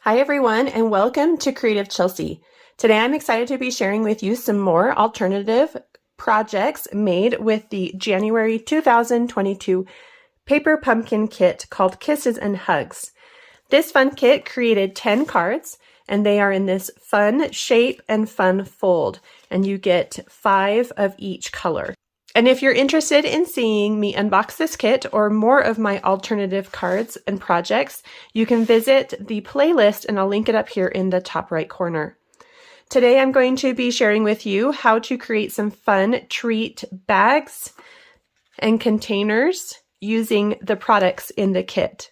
Hi everyone, and welcome to Creative Chelsey. Today I'm excited to be sharing with you some more alternative projects made with the January 2022 paper pumpkin kit called Kisses and Hugs. This fun kit created 10 cards, and they are in this fun shape and fun fold, and you get 5 of each color. And if you're interested in seeing me unbox this kit or more of my alternative cards and projects, you can visit the playlist, and I'll link it up here in the top right corner. Today I'm going to be sharing with you how to create some fun treat bags and containers using the products in the kit.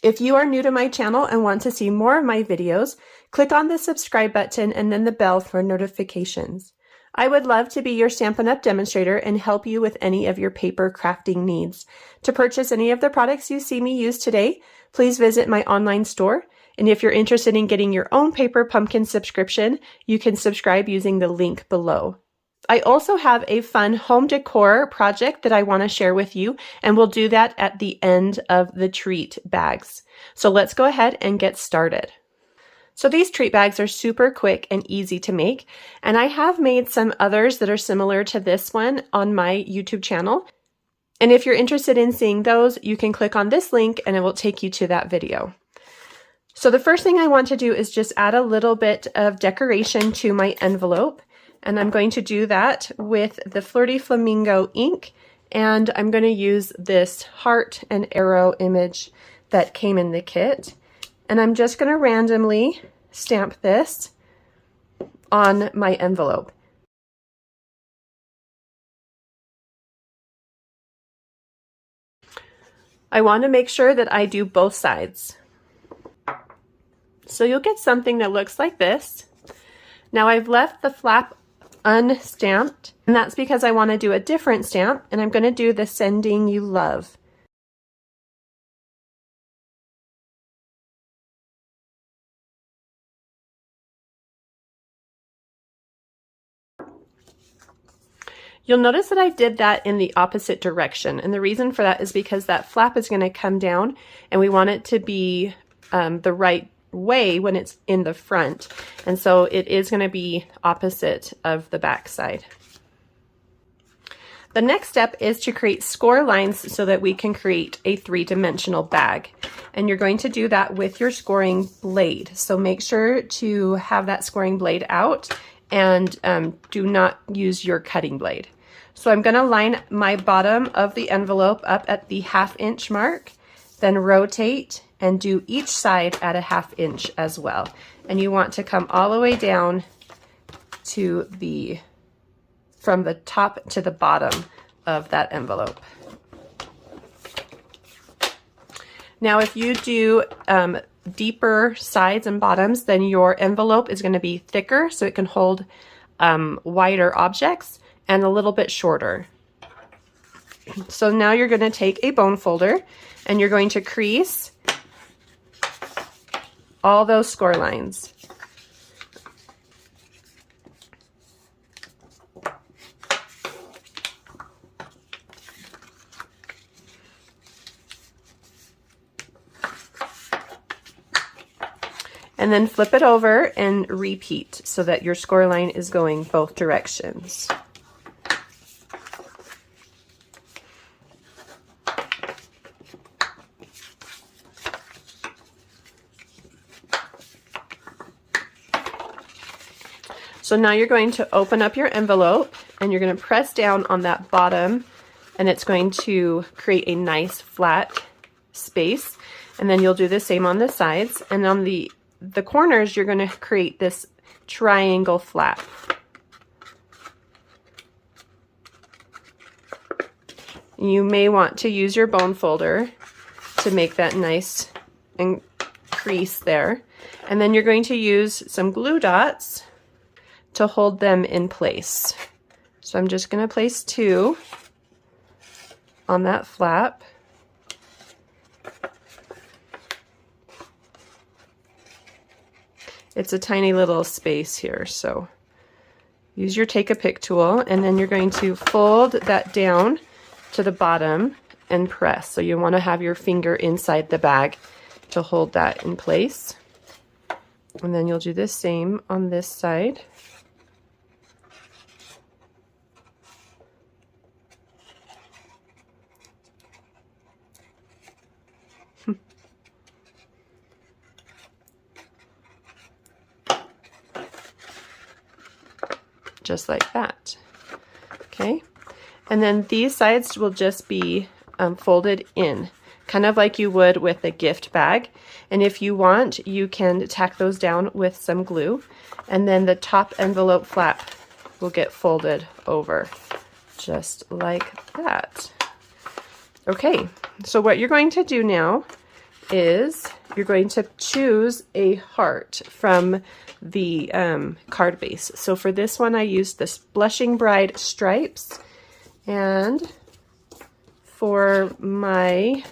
If you are new to my channel and want to see more of my videos, click on the subscribe button and then the bell for notifications. I would love to be your Stampin' Up! Demonstrator and help you with any of your paper crafting needs. To purchase any of the products you see me use today, please visit my online store. And if you're interested in getting your own paper pumpkin subscription, you can subscribe using the link below. I also have a fun home decor project that I want to share with you, and we'll do that at the end of the treat bags. So let's go ahead and get started. So these treat bags are super quick and easy to make, and I have made some others that are similar to this one on my YouTube channel. And if you're interested in seeing those, you can click on this link and it will take you to that video. So the first thing I want to do is just add a little bit of decoration to my envelope, and I'm going to do that with the Flirty Flamingo ink, and I'm going to use this heart and arrow image that came in the kit. And I'm just going to randomly stamp this on my envelope. I want to make sure that I do both sides. So you'll get something that looks like this. Now I've left the flap unstamped, and that's because I want to do a different stamp, and I'm going to do the Sending You Love. You'll notice that I did that in the opposite direction, and the reason for that is because that flap is going to come down, and we want it to be the right way when it's in the front, and so it is going to be opposite of the back side. The next step is to create score lines so that we can create a three-dimensional bag, and you're going to do that with your scoring blade. So make sure to have that scoring blade out, and do not use your cutting blade. So I'm going to line my bottom of the envelope up at the 1/2 inch mark, then rotate and do each side at a 1/2 inch as well. And you want to come all the way down to from the top to the bottom of that envelope. Now if you do deeper sides and bottoms, then your envelope is going to be thicker so it can hold wider objects, and a little bit shorter. So now you're going to take a bone folder and you're going to crease all those score lines. And then flip it over and repeat so that your score line is going both directions. So now you're going to open up your envelope and you're going to press down on that bottom, and it's going to create a nice flat space. And then you'll do the same on the sides, and on the corners you're going to create this triangle flap. You may want to use your bone folder to make that nice and crease there. And then you're going to use some glue dots to hold them in place. So I'm just going to place 2 on that flap. It's a tiny little space here, so use your take a pick tool, and then you're going to fold that down to the bottom and press. So you want to have your finger inside the bag to hold that in place. And then you'll do the same on this side. Just like that. Okay, and then these sides will just be folded in, kind of like you would with a gift bag. And if you want, you can tack those down with some glue, and then the top envelope flap will get folded over, just like that. Okay, so what you're going to do now is you're going to choose a heart from the card base. So for this one, I used this Blushing Bride stripes, and for my,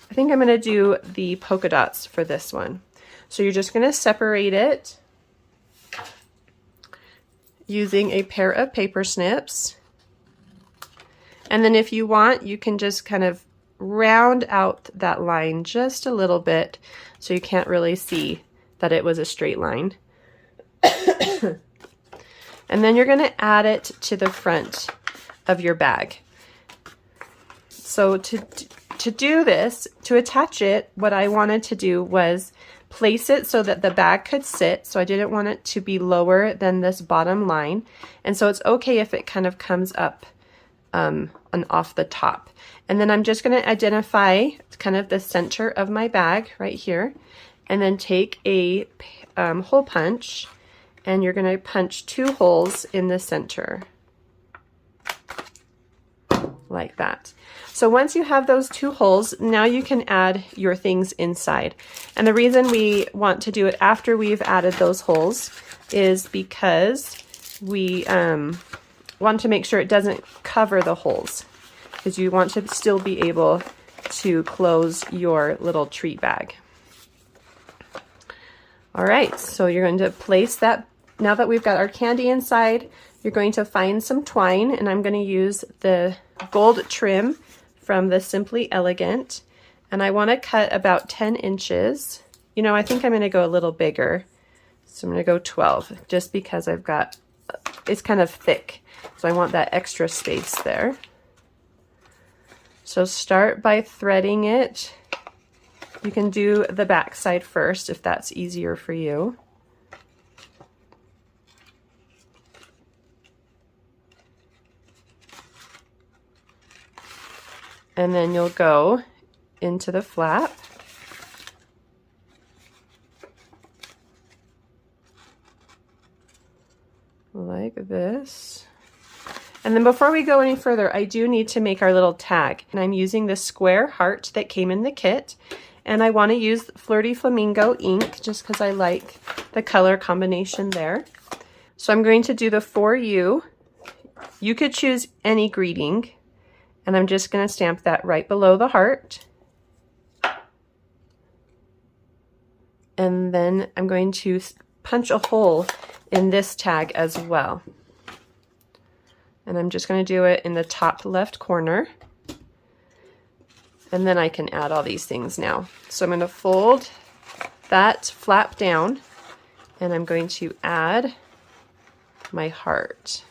I think I'm going to do the polka dots for this one. So you're just going to separate it using a pair of paper snips, and then if you want, you can just kind of round out that line just a little bit so you can't really see that it was a straight line. And then you're going to add it to the front of your bag. So to do this, to attach it, what I wanted to do was place it so that the bag could sit. So I didn't want it to be lower than this bottom line. And so it's okay if it kind of comes up and off the top. And then I'm just going to identify kind of the center of my bag right here, and then take a hole punch, and you're going to punch 2 holes in the center like that. So once you have those 2 holes, now you can add your things inside. And the reason we want to do it after we've added those holes is because we want to make sure it doesn't cover the holes, because you want to still be able to close your little treat bag. All right, so you're going to place that. Now that we've got our candy inside, you're going to find some twine, and I'm going to use the gold trim from the Simply Elegant, and I want to cut about 10 inches. You know, I think I'm going to go a little bigger, so I'm going to go 12, just because I've got, it's kind of thick, so I want that extra space there. So start by threading it. You can do the back side first if that's easier for you. And then you'll go into the flap. Like this. And then before we go any further, I do need to make our little tag. And I'm using the square heart that came in the kit. And I want to use Flirty Flamingo ink just because I like the color combination there. So I'm going to do the For You. You could choose any greeting. And I'm just going to stamp that right below the heart. And then I'm going to punch a hole in this tag as well. And I'm just going to do it in the top left corner. And then I can add all these things now. So I'm going to fold that flap down, and I'm going to add my heart.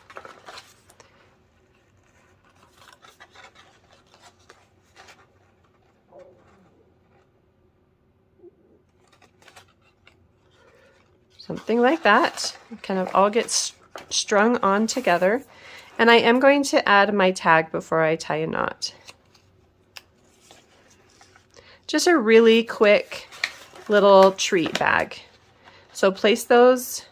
Something like that. It kind of all gets strung on together. And I am going to add my tag before I tie a knot. Just a really quick little treat bag. So place those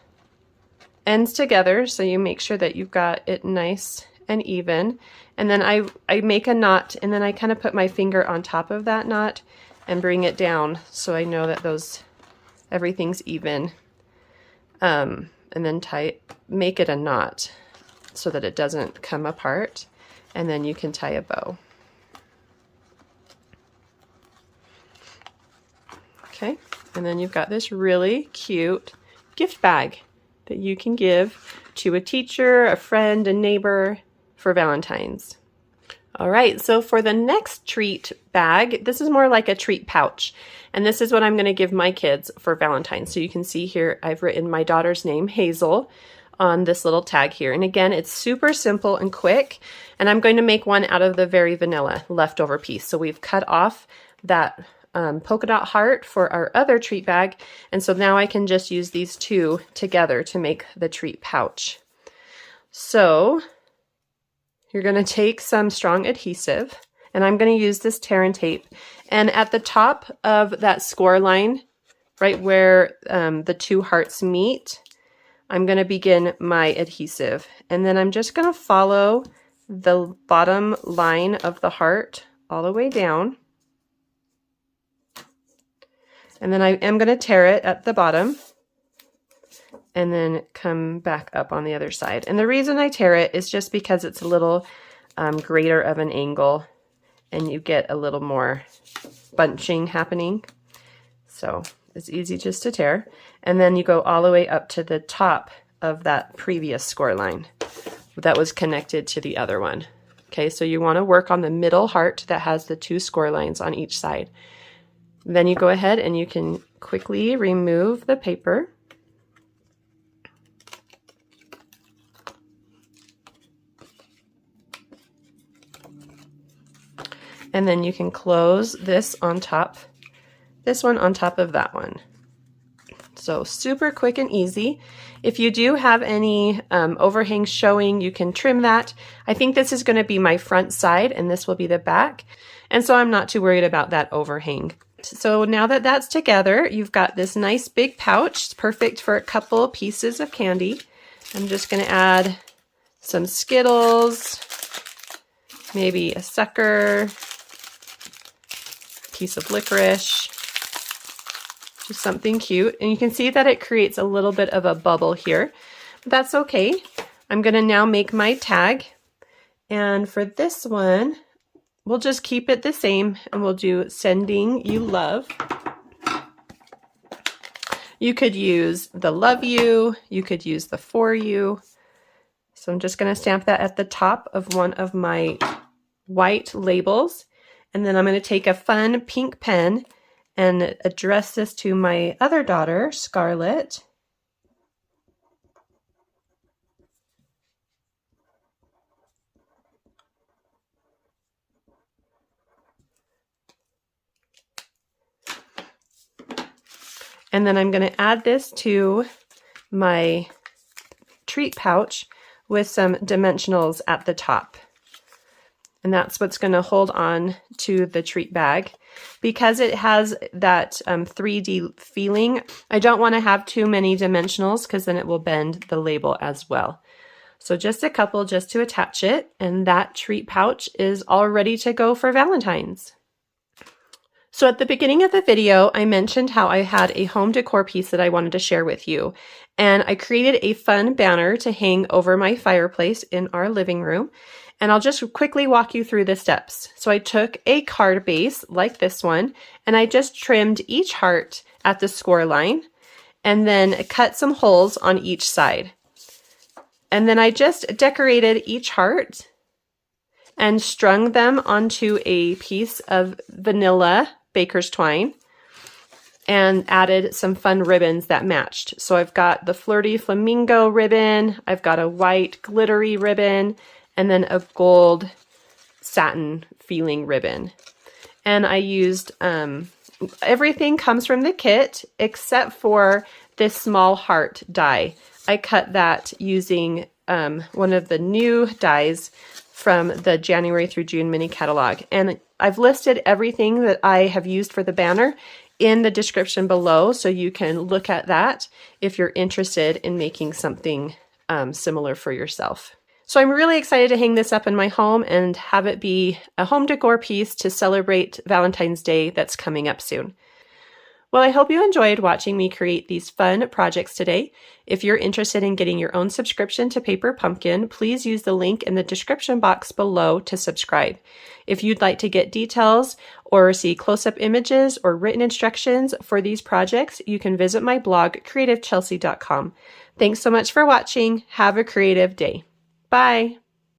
ends together so you make sure that you've got it nice and even. And then I make a knot, and then I kind of put my finger on top of that knot and bring it down so I know that everything's even. And then make it a knot so that it doesn't come apart, and then you can tie a bow. Okay, and then you've got this really cute gift bag that you can give to a teacher, a friend, a neighbor for Valentine's. All right, so for the next treat bag, this is more like a treat pouch. And this is what I'm gonna give my kids for Valentine's. So you can see here, I've written my daughter's name, Hazel, on this little tag here. And again, it's super simple and quick. And I'm going to make one out of the very vanilla leftover piece. So we've cut off that polka dot heart for our other treat bag. And so now I can just use these two together to make the treat pouch. So you're going to take some strong adhesive, and I'm going to use this tear and tape. And at the top of that score line, right where the two hearts meet, I'm going to begin my adhesive. And then I'm just going to follow the bottom line of the heart all the way down. And then I am going to tear it at the bottom and then come back up on the other side. And the reason I tear it is just because it's a little greater of an angle and you get a little more bunching happening. So it's easy just to tear. And then you go all the way up to the top of that previous score line that was connected to the other one. Okay, so you want to work on the middle heart that has the two score lines on each side. Then you go ahead and you can quickly remove the paper. And then you can close this on top, this one on top of that one. So super quick and easy. If you do have any overhang showing, you can trim that. I think this is going to be my front side and this will be the back. And so I'm not too worried about that overhang. So now that that's together, you've got this nice big pouch. It's perfect for a couple pieces of candy. I'm just going to add some Skittles, maybe a sucker, piece of licorice, just something cute. And you can see that it creates a little bit of a bubble here. But that's okay. I'm going to now make my tag. And for this one, we'll just keep it the same and we'll do sending you love. You could use the love you, you could use the for you. So I'm just going to stamp that at the top of one of my white labels. And then I'm going to take a fun pink pen and address this to my other daughter, Scarlett. And then I'm going to add this to my treat pouch with some dimensionals at the top. And that's what's going to hold on to the treat bag. Because it has that 3D feeling, I don't want to have too many dimensionals because then it will bend the label as well. So just a couple just to attach it, and that treat pouch is all ready to go for Valentine's. So at the beginning of the video, I mentioned how I had a home decor piece that I wanted to share with you. And I created a fun banner to hang over my fireplace in our living room. And I'll just quickly walk you through the steps. So I took a card base like this one, and I just trimmed each heart at the score line, and then cut some holes on each side. And then I just decorated each heart and strung them onto a piece of vanilla baker's twine and added some fun ribbons that matched. So I've got the flirty flamingo ribbon, I've got a white glittery ribbon, and then a gold satin feeling ribbon. And I used, everything comes from the kit except for this small heart die. I cut that using one of the new dies from the January through June mini catalog. And I've listed everything that I have used for the banner in the description below, so you can look at that if you're interested in making something similar for yourself. So I'm really excited to hang this up in my home and have it be a home decor piece to celebrate Valentine's Day that's coming up soon. Well, I hope you enjoyed watching me create these fun projects today. If you're interested in getting your own subscription to Paper Pumpkin, please use the link in the description box below to subscribe. If you'd like to get details or see close-up images or written instructions for these projects, you can visit my blog, creativechelsey.com. Thanks so much for watching. Have a creative day. Bye.